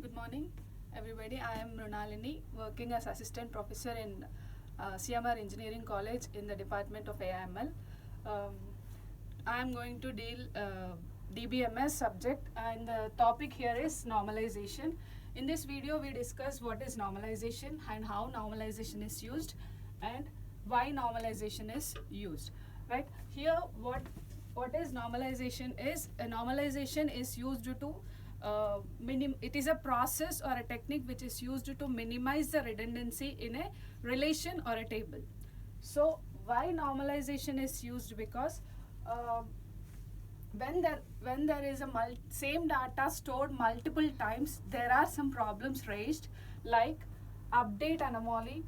Good morning, everybody. I am Mrunalini, working as assistant professor in CMR Engineering College in the Department of AI&ML. I am going to deal DBMS subject, and the topic here is normalization. In this video, we discuss what is normalization and how normalization is used, and why normalization is used. Right here, what is normalization is? A normalization is used to it is a process or a technique which is used to minimize the redundancy in a relation or a table. So why normalization is used? Because when there is a same data stored multiple times, there are some problems raised, like update anomaly,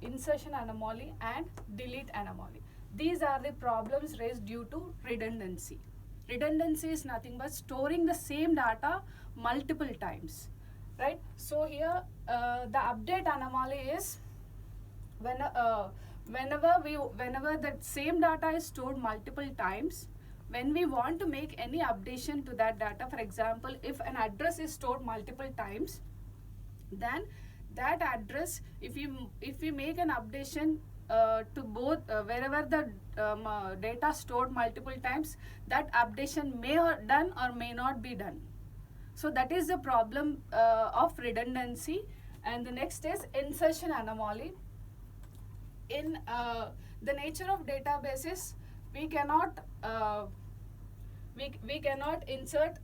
insertion anomaly, and delete anomaly. These are the problems raised due to redundancy. Redundancy is nothing but storing the same data multiple times, right? So here the update anomaly is whenever that same data is stored multiple times, when we want to make any updation to that data, for example, if an address is stored multiple times, then that address, if we make an updation to both wherever the data stored multiple times, that updation may done or may not be done. So that is the problem of redundancy. And the next is insertion anomaly. In the nature of databases, we cannot we cannot insert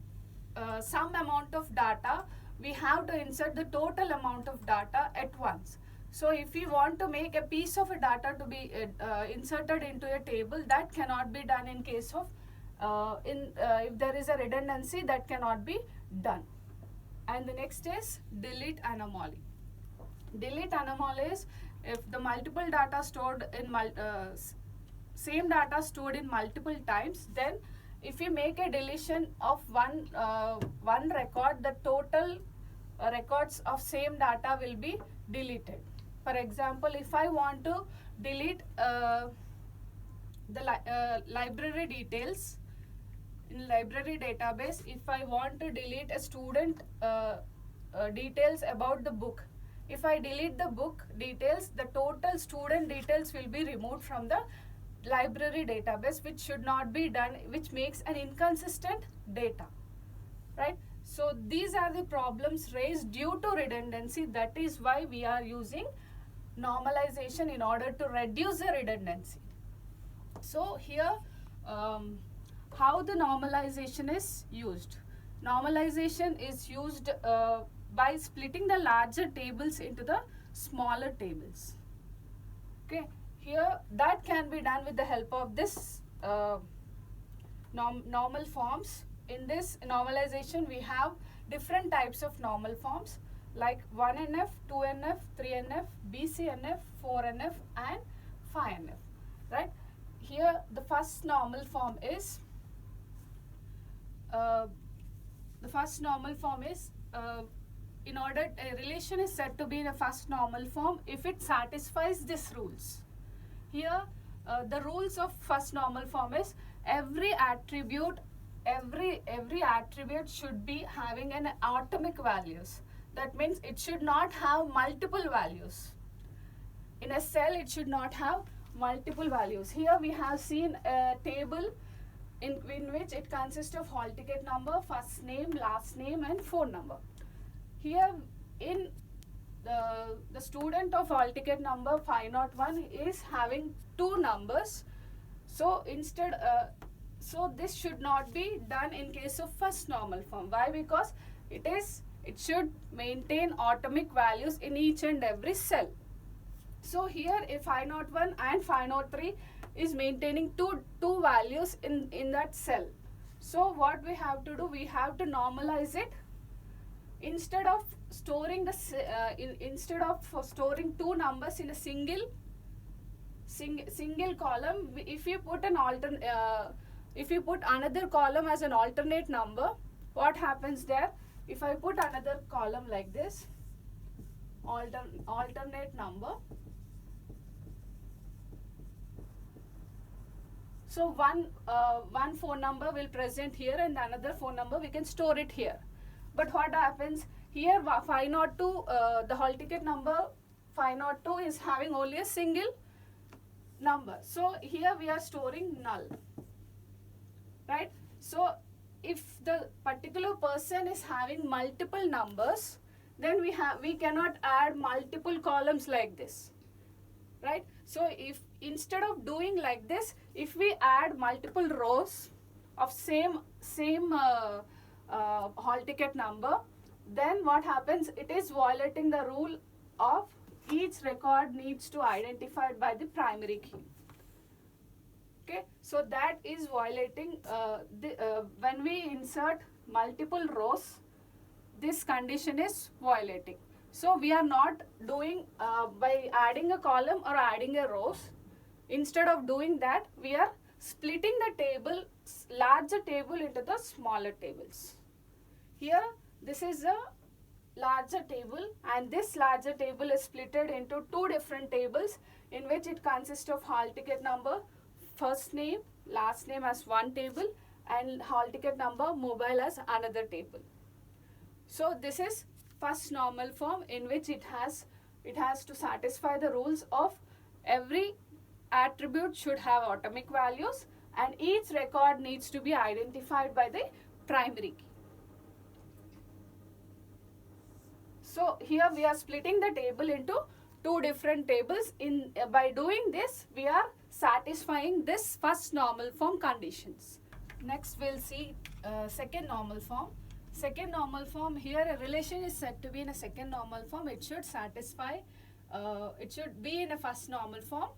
some amount of data. We have to insert the total amount of data at once. So if we want to make a piece of a data to be inserted into a table, that cannot be done in case of if there is a redundancy, that cannot be done. And the next is delete anomaly. Delete anomaly is if the multiple data stored in same data stored in multiple times, then if we make a deletion of one record, the total records of same data will be deleted. For example, if I want to delete the library details in library database, if I want to delete a student details about the book, if I delete the book details, the total student details will be removed from the library database, which should not be done, which makes an inconsistent data, right? So these are the problems raised due to redundancy. That is why we are using normalization in order to reduce the redundancy. So here, how the normalization is used? Normalization is used by splitting the larger tables into the smaller tables. Okay, here that can be done with the help of this normal forms. In this normalization, we have different types of normal forms like 1NF, 2NF, 3NF, BCNF, 4NF, and 5NF, right? Here the first normal form is in order a relation is said to be in a first normal form if it satisfies these rules. Here the rules of first normal form is every attribute should be having an atomic values. That means it should not have multiple values. In a cell, it should not have multiple values. Here we have seen a table in which it consists of hall ticket number, first name, last name, and phone number. Here in the student of hall ticket number 501 is having two numbers. So instead, so this should not be done in case of first normal form. Why? Because it should maintain atomic values in each and every cell. So here if 501 and 503 is maintaining two values in that cell. So what we have to do, we have to normalize it. Instead of storing storing two numbers in a single column, if you put another column as an alternate number, what happens there? If I put another column like this, alternate number, so one phone number will present here and another phone number we can store it here. But what happens Here 502, the hall ticket number 502 is having only a single number. So here we are storing null, right? So if the particular person is having multiple numbers, then we cannot add multiple columns like this, right? So if instead of doing like this, if we add multiple rows of same hall ticket number, then what happens? It is violating the rule of each record needs to identified by the primary key. Okay, so that is violating when we insert multiple rows, this condition is violating. So we are not doing by adding a column or adding a rows. Instead of doing that, we are splitting the table, larger table into the smaller tables. Here this is a larger table, and this larger table is splitted into two different tables in which it consists of hall ticket number, first name, last name as one table, and hall ticket number, mobile as another table. So this is first normal form in which it has to satisfy the rules of every attribute should have atomic values and each record needs to be identified by the primary key. So here we are splitting the table into two different tables. By doing this, we are satisfying this first normal form conditions. Next we'll see second normal form. Second normal form, here a relation is said to be in a second normal form. It should satisfy, it should be in a first normal form.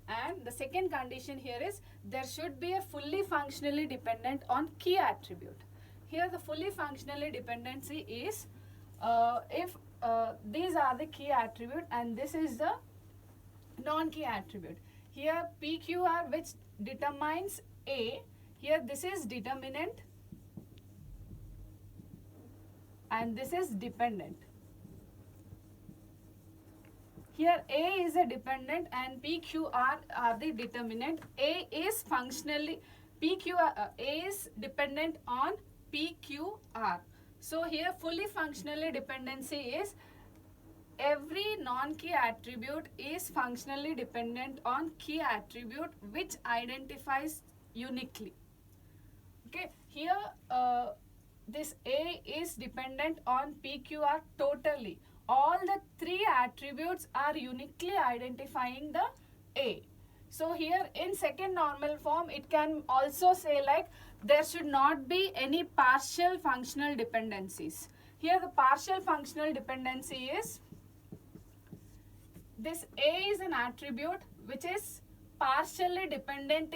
And the second condition here is there should be a fully functionally dependent on key attribute. Here the fully functionally dependency is if these are the key attribute and this is the non-key attribute. Here PQR which determines A, here this is determinant and this is dependent. Here A is a dependent and PQR are the determinant. A is functionally, A is dependent on PQR. So here fully functionally dependency is every non-key attribute is functionally dependent on key attribute which identifies uniquely. Okay, here this A is dependent on PQR totally. All the three attributes are uniquely identifying the A. So here in second normal form, it can also say like there should not be any partial functional dependencies. Here the partial functional dependency is this A is an attribute which is partially dependent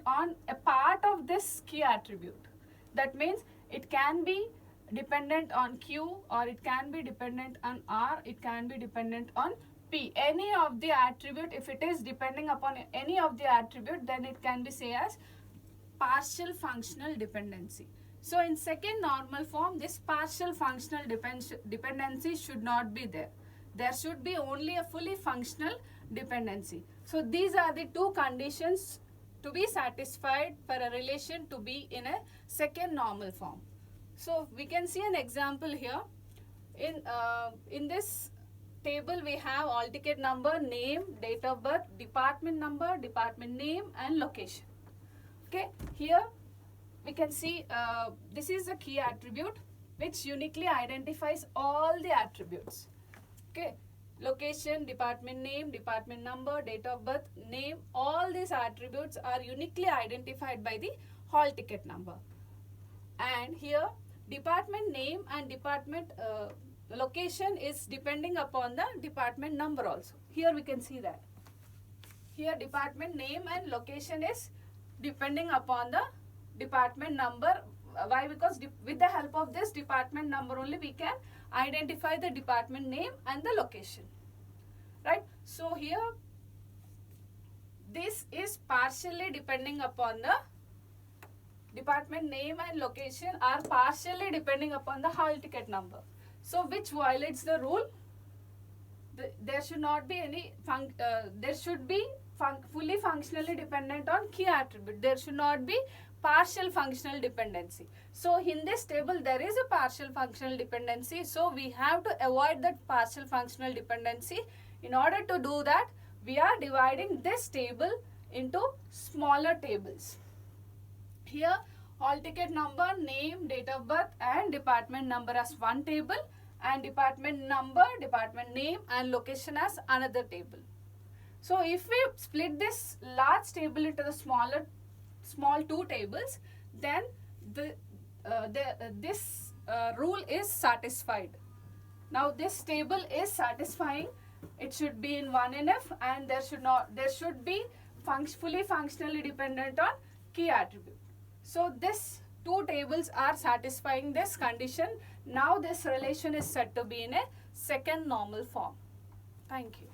on a part of this key attribute. That means it can be dependent on Q, or it can be dependent on R, it can be dependent on P. Any of the attribute, if it is depending upon any of the attribute, then it can be say as partial functional dependency. So in second normal form, this partial functional dependency should not be there. There should be only a fully functional dependency. So these are the two conditions to be satisfied for a relation to be in a second normal form. So we can see an example here. In this table we have all ticket number, name, date of birth, department number, department name and location. Okay, here we can see this is a key attribute which uniquely identifies all the attributes. Okay, location, department name, department number, date of birth, name, all these attributes are uniquely identified by the hall ticket number. And here department name and department location is depending upon the department number also. Here we can see that. Here department name and location is depending upon the department number. Why? Because with the help of this department number only we can identify the department name and the location. Right? So here this is partially depending upon the department name and location are partially depending upon the hall ticket number. So which violates the rule? There should not be any there should be fully functionally dependent on key attribute. There should not be partial functional dependency. So in this table there is a partial functional dependency, so we have to avoid that partial functional dependency. In order to do that, we are dividing this table into smaller tables. Here hall ticket number, name, date of birth and department number as one table, and department number, department name and location as another table. So if we split this large table into the small two tables, then this rule is satisfied. Now this table is satisfying. It should be in 1NF and there should be fully functionally dependent on key attribute. So this two tables are satisfying this condition. Now this relation is said to be in a second normal form. Thank you.